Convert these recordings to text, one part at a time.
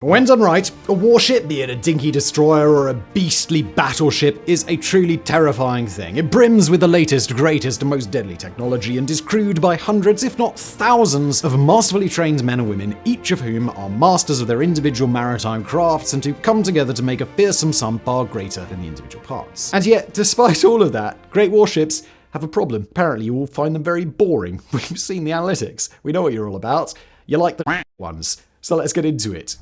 When done right, a warship, be it a dinky destroyer or a beastly battleship, is a truly terrifying thing. It brims with the latest, greatest, and most deadly technology and is crewed by hundreds, if not thousands, of masterfully trained men and women, each of whom are masters of their individual maritime crafts and who come together to make a fearsome sum far greater than the individual parts. And yet, despite all of that, great warships have a problem. Apparently, you will find them very boring. We've seen the analytics. We know what you're all about. You like the ones. So let's get into it.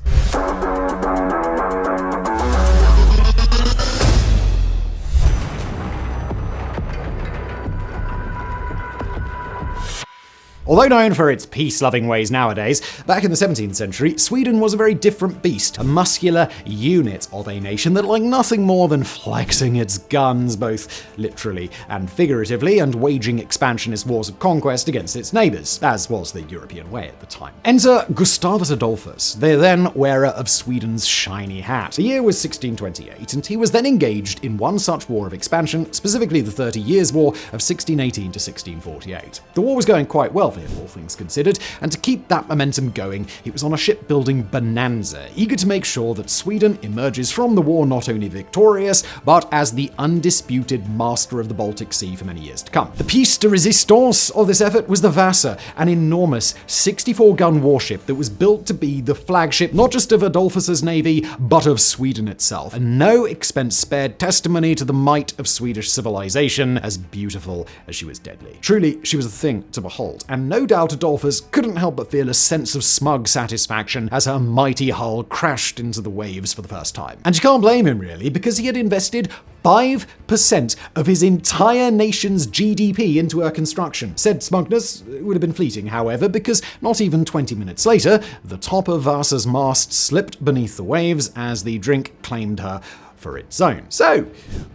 Although known for its peace-loving ways nowadays, back in the 17th century, Sweden was a very different beast, a muscular unit of a nation that liked nothing more than flexing its guns, both literally and figuratively, and waging expansionist wars of conquest against its neighbours, as was the European way at the time. Enter Gustavus Adolphus, the then wearer of Sweden's shiny hat. The year was 1628, and he was then engaged in one such war of expansion, specifically the 30 Years' War of 1618 to 1648. The war was going quite well for him, all things considered, and to keep that momentum going, he was on a shipbuilding bonanza, eager to make sure that Sweden emerges from the war not only victorious, but as the undisputed master of the Baltic Sea for many years to come. The piece de resistance of this effort was the Vasa, an enormous 64-gun warship that was built to be the flagship not just of Adolphus's navy, but of Sweden itself, a no expense spared testimony to the might of Swedish civilization, as beautiful as she was deadly. Truly, she was a thing to behold, and no doubt Adolphus couldn't help but feel a sense of smug satisfaction as her mighty hull crashed into the waves for the first time. And you can't blame him, really, because he had invested 5% of his entire nation's GDP into her construction. Said smugness would have been fleeting, however, because not even 20 minutes later, the top of Vasa's mast slipped beneath the waves as the drink claimed her for its own. So,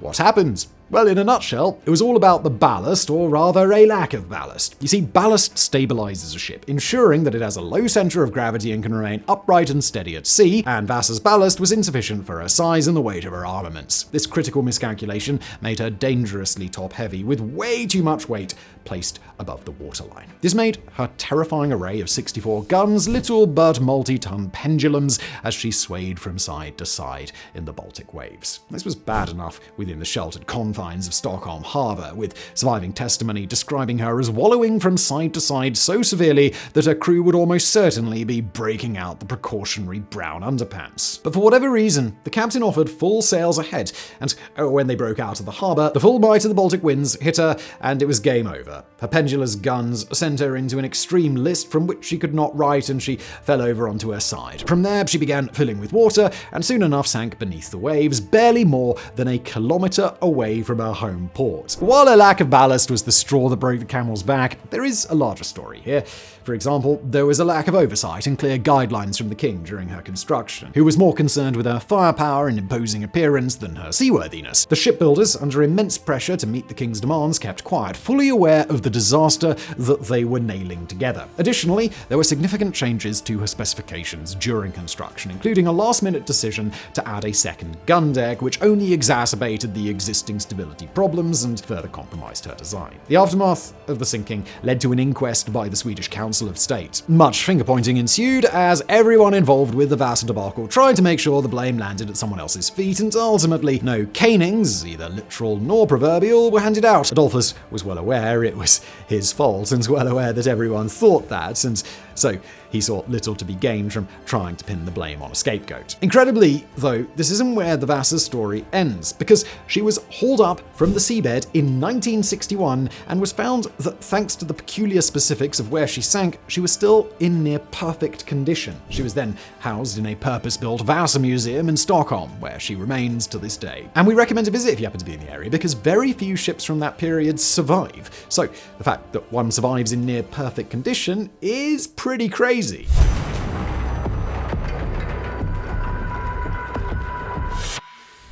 what happened? Well, in a nutshell, it was all about the ballast, or rather a lack of ballast. You see, ballast stabilizes a ship, ensuring that it has a low center of gravity and can remain upright and steady at sea, and Vasa's ballast was insufficient for her size and the weight of her armaments. This critical miscalculation made her dangerously top-heavy, with way too much weight placed above the waterline. This made her terrifying array of 64 guns little but multi-ton pendulums as she swayed from side to side in the Baltic waves. This was bad enough within the sheltered confines of Stockholm Harbour, with surviving testimony describing her as wallowing from side to side so severely that her crew would almost certainly be breaking out the precautionary brown underpants. But for whatever reason, the captain offered full sails ahead, and when they broke out of the harbour, the full might of the Baltic winds hit her, and it was game over. Her pendulous guns sent her into an extreme list from which she could not right, and she fell over onto her side. From there, she began filling with water, and soon enough sank beneath the waves, barely more than a kilometre away from her home port. While her lack of ballast was the straw that broke the camel's back, there is a larger story here. For example, there was a lack of oversight and clear guidelines from the king during her construction, who was more concerned with her firepower and imposing appearance than her seaworthiness. The shipbuilders, under immense pressure to meet the king's demands, kept quiet, fully aware of the disaster that they were nailing together. Additionally, there were significant changes to her specifications during construction, including a last-minute decision to add a second gun deck, which only exacerbated the existing stability problems and further compromised her design. The aftermath of the sinking led to an inquest by the Swedish Council of State. Much finger-pointing ensued as everyone involved with the Vasa debacle tried to make sure the blame landed at someone else's feet, and ultimately no canings, either literal nor proverbial, were handed out. Adolphus was well aware it was his fault, and well aware that everyone thought that, and so he saw little to be gained from trying to pin the blame on a scapegoat. Incredibly, though, this isn't where the Vasa story ends, because she was hauled up from the seabed in 1961 and was found that thanks to the peculiar specifics of where she sank, she was still in near perfect condition. She was then housed in a purpose-built Vasa museum in Stockholm, where she remains to this day. And we recommend a visit if you happen to be in the area, because very few ships from that period survive. So the fact that one survives in near perfect condition is pretty crazy.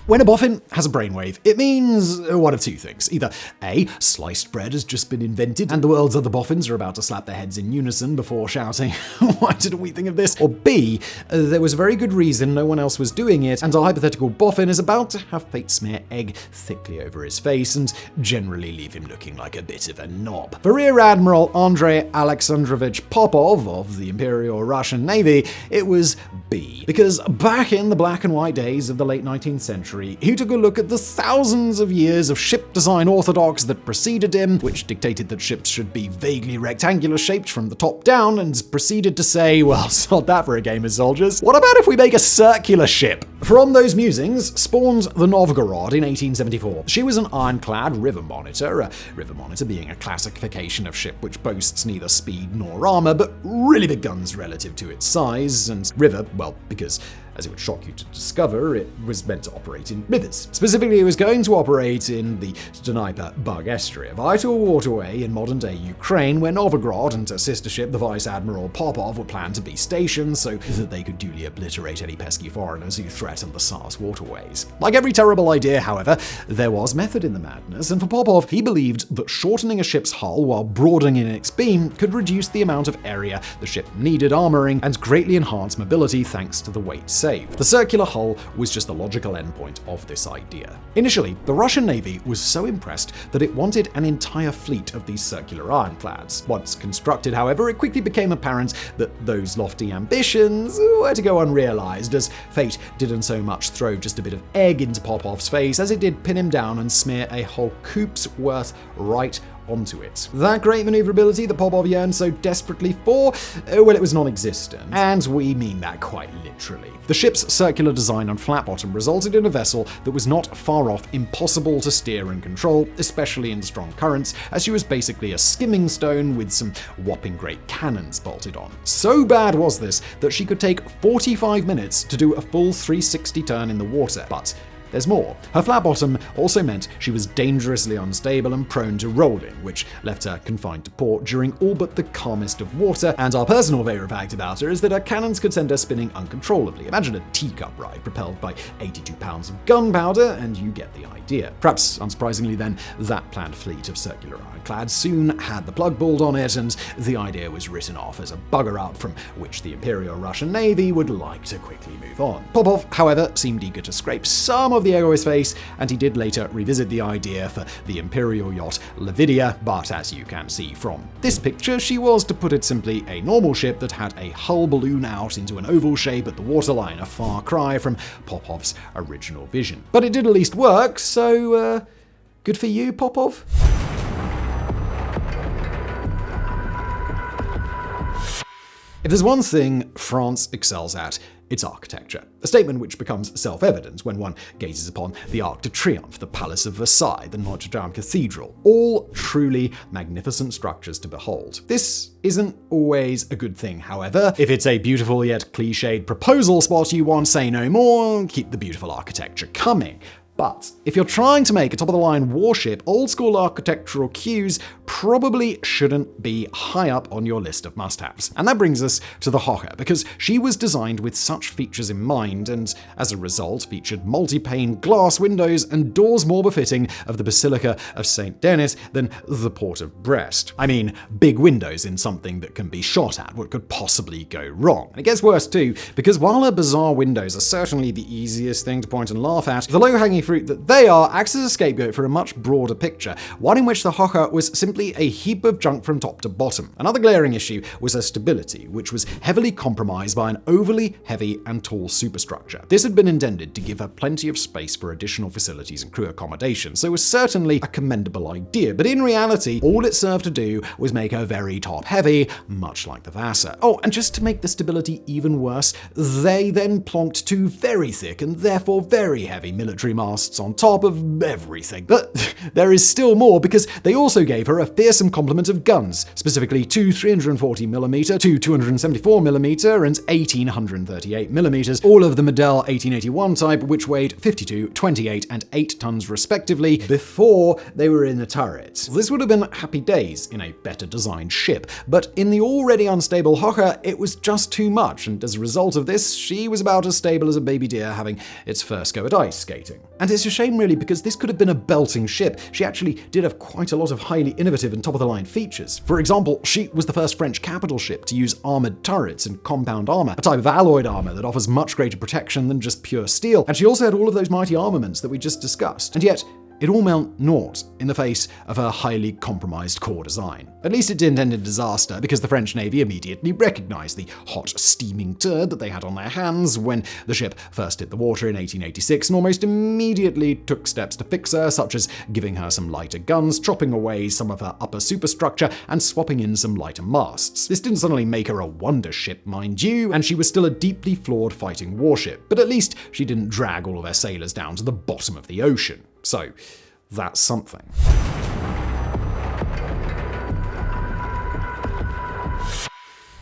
When a boffin has a brainwave, it means one of two things. Either A, sliced bread has just been invented and the world's other boffins are about to slap their heads in unison before shouting, "Why didn't we think of this?" Or B, there was a very good reason no one else was doing it and our hypothetical boffin is about to have fate smear egg thickly over his face and generally leave him looking like a bit of a knob. For Rear Admiral Andrei Alexandrovich Popov of the Imperial Russian Navy, it was B. Because back in the black and white days of the late 19th century, he took a look at the thousands of years of ship design orthodox that preceded him, which dictated that ships should be vaguely rectangular shaped from the top down, and proceeded to say, well, sod that for a game of soldiers. What about if we make a circular ship? From those musings spawned the Novgorod in 1874. She was an ironclad river monitor, a river monitor being a classification of ship which boasts neither speed nor armor, but really big guns relative to its size, and river, well, because as it would shock you to discover, it was meant to operate in rivers. Specifically, it was going to operate in the Dnieper-Bug estuary, a vital waterway in modern-day Ukraine, where Novgorod and her sister ship, the Vice Admiral Popov, were planned to be stationed so that they could duly obliterate any pesky foreigners who threatened the Tsar's waterways. Like every terrible idea, however, there was method in the madness, and for Popov, he believed that shortening a ship's hull while broadening its beam could reduce the amount of area the ship needed armoring and greatly enhance mobility thanks to the weight saved. The circular hull was just the logical endpoint of this idea. Initially, the Russian Navy was so impressed that it wanted an entire fleet of these circular ironclads. Once constructed, however, it quickly became apparent that those lofty ambitions were to go unrealized, as fate didn't so much throw just a bit of egg into Popov's face as it did pin him down and smear a whole coop's worth right onto it. That great maneuverability that Popov yearned so desperately for, well, it was non-existent. And we mean that quite literally. The ship's circular design and flat bottom resulted in a vessel that was not far off impossible to steer and control, especially in strong currents, as she was basically a skimming stone with some whopping great cannons bolted on. So bad was this that she could take 45 minutes to do a full 360 turn in the water. But there's more. Her flat bottom also meant she was dangerously unstable and prone to rolling, which left her confined to port during all but the calmest of water, and our personal favorite fact about her is that her cannons could send her spinning uncontrollably. Imagine a teacup ride propelled by 82 pounds of gunpowder, and you get the idea. Perhaps unsurprisingly then, that planned fleet of circular ironclads soon had the plug pulled on it, and the idea was written off as a bugger-up from which the Imperial Russian Navy would like to quickly move on. Popov, however, seemed eager to scrape some of the egg off his face, and he did later revisit the idea for the Imperial yacht Levidia, but as you can see from this picture, she was, to put it simply, a normal ship that had a hull balloon out into an oval shape at the waterline, a far cry from Popov's original vision. But it did at least work, so good for you, Popov. If there's one thing France excels at, it's architecture. A statement which becomes self-evident when one gazes upon the Arc de Triomphe, the Palace of Versailles, the Notre Dame Cathedral, all truly magnificent structures to behold. This isn't always a good thing, however. If it's a beautiful yet cliched proposal spot you want, say no more, keep the beautiful architecture coming. But if you're trying to make a top-of-the-line warship, old-school architectural cues probably shouldn't be high up on your list of must-haves. And that brings us to the Hocha, because she was designed with such features in mind, and as a result featured multi-pane glass windows and doors more befitting of the Basilica of St. Denis than the Port of Brest. I mean, big windows in something that can be shot at. What could possibly go wrong? And it gets worse too, because while her bizarre windows are certainly the easiest thing to point and laugh at, the low-hanging fruit that they are acts as a scapegoat for a much broader picture, one in which the Hocha was simply a heap of junk from top to bottom. Another glaring issue was her stability, which was heavily compromised by an overly heavy and tall superstructure. This had been intended to give her plenty of space for additional facilities and crew accommodation, so it was certainly a commendable idea, but in reality, all it served to do was make her very top-heavy, much like the Vasa. Oh, and just to make the stability even worse, they then plonked two very thick and therefore very heavy military masts masts on top of everything. But there is still more, because they also gave her a fearsome complement of guns, specifically two 340mm, two 274mm, and 1838mm, all of the Model 1881 type, which weighed 52, 28, and 8 tons respectively before they were in the turret. This would have been happy days in a better designed ship, but in the already unstable Hocker, it was just too much, and as a result of this, she was about as stable as a baby deer having its first go at ice skating. And it's a shame really, because this could have been a belting ship. She actually did have quite a lot of highly innovative and top-of-the-line features. For example, she was the first French capital ship to use armored turrets and compound armor, a type of alloyed armor that offers much greater protection than just pure steel, and she also had all of those mighty armaments that we just discussed. And yet, it all meant naught in the face of her highly compromised core design. At least it didn't end in disaster, because the French Navy immediately recognized the hot, steaming turd that they had on their hands when the ship first hit the water in 1886, and almost immediately took steps to fix her, such as giving her some lighter guns, chopping away some of her upper superstructure, and swapping in some lighter masts. This didn't suddenly make her a wonder ship, mind you, and she was still a deeply flawed fighting warship, but at least she didn't drag all of her sailors down to the bottom of the ocean. So, that's something.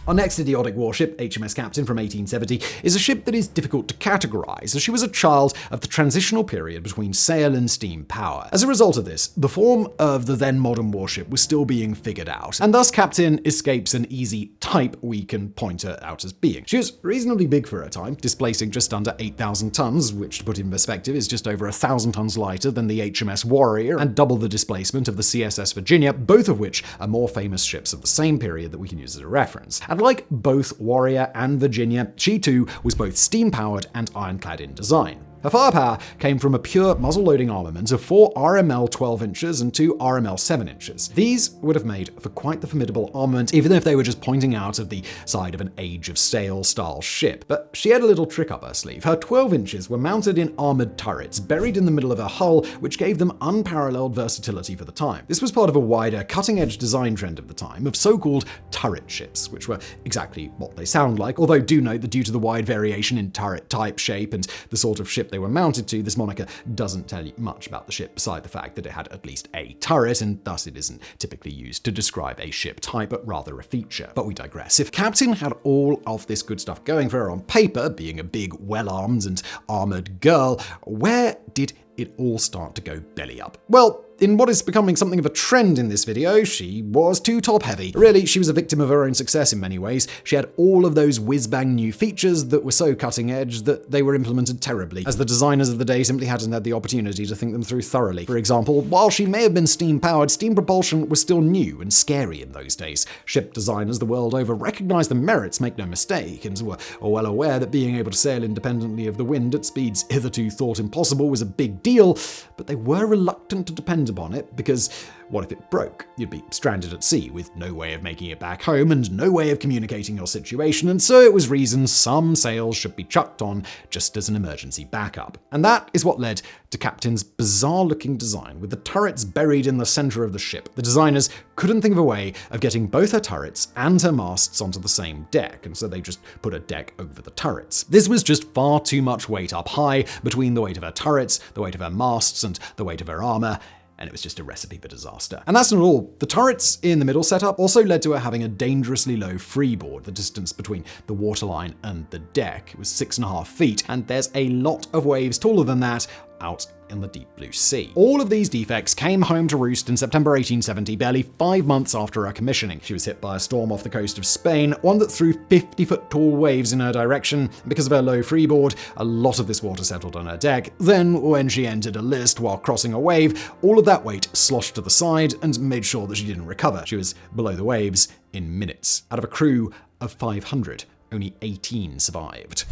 Our next idiotic warship, HMS Captain from 1870, is a ship that is difficult to categorize, as she was a child of the transitional period between sail and steam power. As a result of this, the form of the then modern warship was still being figured out, and thus Captain escapes an easy type we can point her out as being. She was reasonably big for her time, displacing just under 8,000 tons, which to put in perspective is just over 1,000 tons lighter than the HMS Warrior and double the displacement of the CSS Virginia, both of which are more famous ships of the same period that we can use as a reference. And like both Warrior and Virginia, she too was both steam-powered and ironclad in design. Her firepower came from a pure muzzle-loading armament of 4 RML 12 inches and 2 RML 7 inches. These would have made for quite the formidable armament, even if they were just pointing out of the side of an Age of Sail-style ship. But she had a little trick up her sleeve. Her 12 inches were mounted in armored turrets, buried in the middle of her hull, which gave them unparalleled versatility for the time. This was part of a wider, cutting-edge design trend of the time of so-called turret ships, which were exactly what they sound like, although do note that due to the wide variation in turret type, shape, and the sort of ship they were mounted to, this moniker doesn't tell you much about the ship beside the fact that it had at least a turret, and thus it isn't typically used to describe a ship type, but rather a feature. But we digress. If Captain had all of this good stuff going for her on paper, being a big, well-armed and armored girl, where did it all start to go belly up? Well, in what is becoming something of a trend in this video, she was too top-heavy. Really, she was a victim of her own success in many ways. She had all of those whiz-bang new features that were so cutting-edge that they were implemented terribly, as the designers of the day simply hadn't had the opportunity to think them through thoroughly. For example, while she may have been steam-powered, steam propulsion was still new and scary in those days. Ship designers the world over recognized the merits, make no mistake, and were well aware that being able to sail independently of the wind at speeds hitherto thought impossible was a big deal, but they were reluctant to depend upon it, because what if it broke? You'd be stranded at sea with no way of making it back home and no way of communicating your situation, and so it was reasoned some sails should be chucked on just as an emergency backup. And that is what led to Captain's bizarre-looking design, with the turrets buried in the center of the ship. The designers couldn't think of a way of getting both her turrets and her masts onto the same deck, and so they just put a deck over the turrets. This was just far too much weight up high between the weight of her turrets, the weight of her masts, and the weight of her armor, and it was just a recipe for disaster. And that's not all. The turrets in the middle setup also led to her having a dangerously low freeboard. The distance between the waterline and the deck was 6.5 feet, and there's a lot of waves taller than that out in the deep blue sea. All of these defects came home to roost in September 1870, barely 5 months after her commissioning. She was hit by a storm off the coast of Spain, one that threw 50-foot tall waves in her direction. Because of her low freeboard, a lot of this water settled on her deck. Then, when she entered a list while crossing a wave, all of that weight sloshed to the side and made sure that she didn't recover. She was below the waves in minutes. Out of a crew of 500, only 18 survived.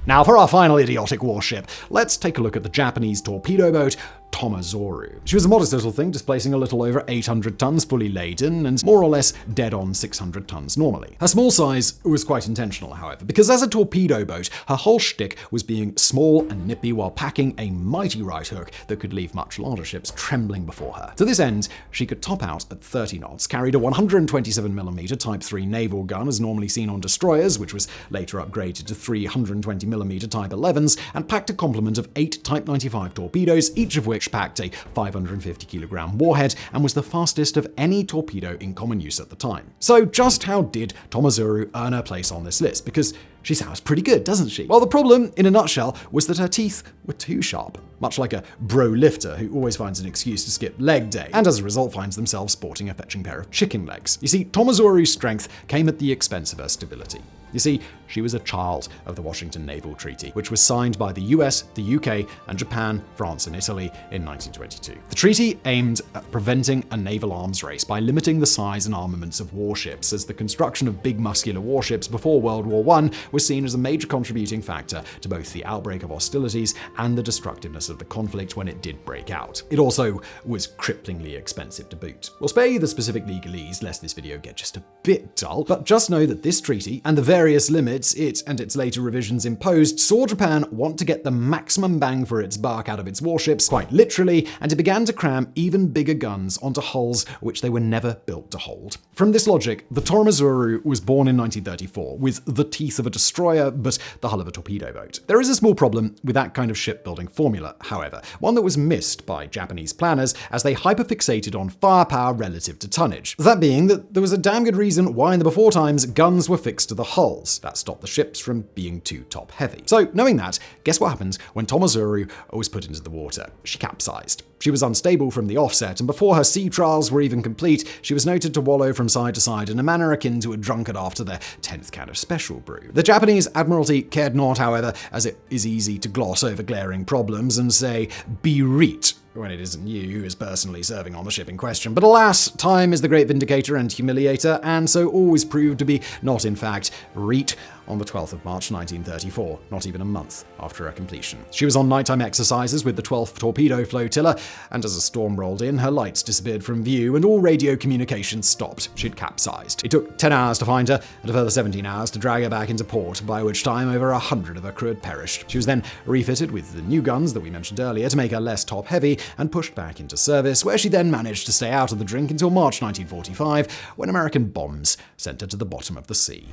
Now for our final idiotic warship, let's take a look at the Japanese Torpedo Boat, Tomazoru. She was a modest little thing, displacing a little over 800 tons fully laden and more or less dead on 600 tons normally. Her small size was quite intentional, however, because as a torpedo boat, her whole shtick was being small and nippy while packing a mighty right hook that could leave much larger ships trembling before her. To this end, she could top out at 30 knots, carried a 127mm Type 3 naval gun as normally seen on destroyers, which was later upgraded to 320mm Type 11s, and packed a complement of 8 Type 95 torpedoes, each of which packed a 550kg warhead and was the fastest of any torpedo in common use at the time. So just how did Tomazoru earn her place on this list? Because she sounds pretty good, doesn't she? Well, the problem, in a nutshell, was that her teeth were too sharp, much like a bro lifter who always finds an excuse to skip leg day, and as a result finds themselves sporting a fetching pair of chicken legs. You see, Tomazoru's strength came at the expense of her stability. You see, she was a child of the Washington Naval Treaty, which was signed by the US, the UK, and Japan, France, and Italy in 1922. The treaty aimed at preventing a naval arms race by limiting the size and armaments of warships, as the construction of big muscular warships before World War I was seen as a major contributing factor to both the outbreak of hostilities and the destructiveness of the conflict when it did break out. It also was cripplingly expensive to boot. We'll spare you the specific legalese lest this video get just a bit dull, but just know that this treaty and the various limits it and its later revisions imposed saw Japan want to get the maximum bang for its buck out of its warships, quite literally, and it began to cram even bigger guns onto hulls which they were never built to hold. From this logic, the Tomazoru was born in 1934 with the teeth of a destroyer but the hull of a torpedo boat. There is a small problem with that kind of shipbuilding formula, however, one that was missed by Japanese planners as they hyperfixated on firepower relative to tonnage. That being that there was a damn good reason why in the before times guns were fixed to the hull. That stopped the ships from being too top-heavy. So, knowing that, guess what happened when Tomazoru was put into the water? She capsized. She was unstable from the offset, and before her sea trials were even complete, she was noted to wallow from side to side in a manner akin to a drunkard after their 10th can of special brew. The Japanese Admiralty cared not, however, as it is easy to gloss over glaring problems and say, "Bereat," when it isn't you who is personally serving on the ship in question. But alas, time is the great vindicator and humiliator, and so always proved to be not in fact reet on the 12th of March 1934, not even a month after her completion. She was on nighttime exercises with the 12th Torpedo Flotilla, and as a storm rolled in, her lights disappeared from view and all radio communications stopped. She'd capsized. It took 10 hours to find her, and a further 17 hours to drag her back into port, by which time over 100 of her crew had perished. She was then refitted with the new guns that we mentioned earlier to make her less top-heavy, and pushed back into service, where she then managed to stay out of the drink until March 1945, when American bombs sent her to the bottom of the sea.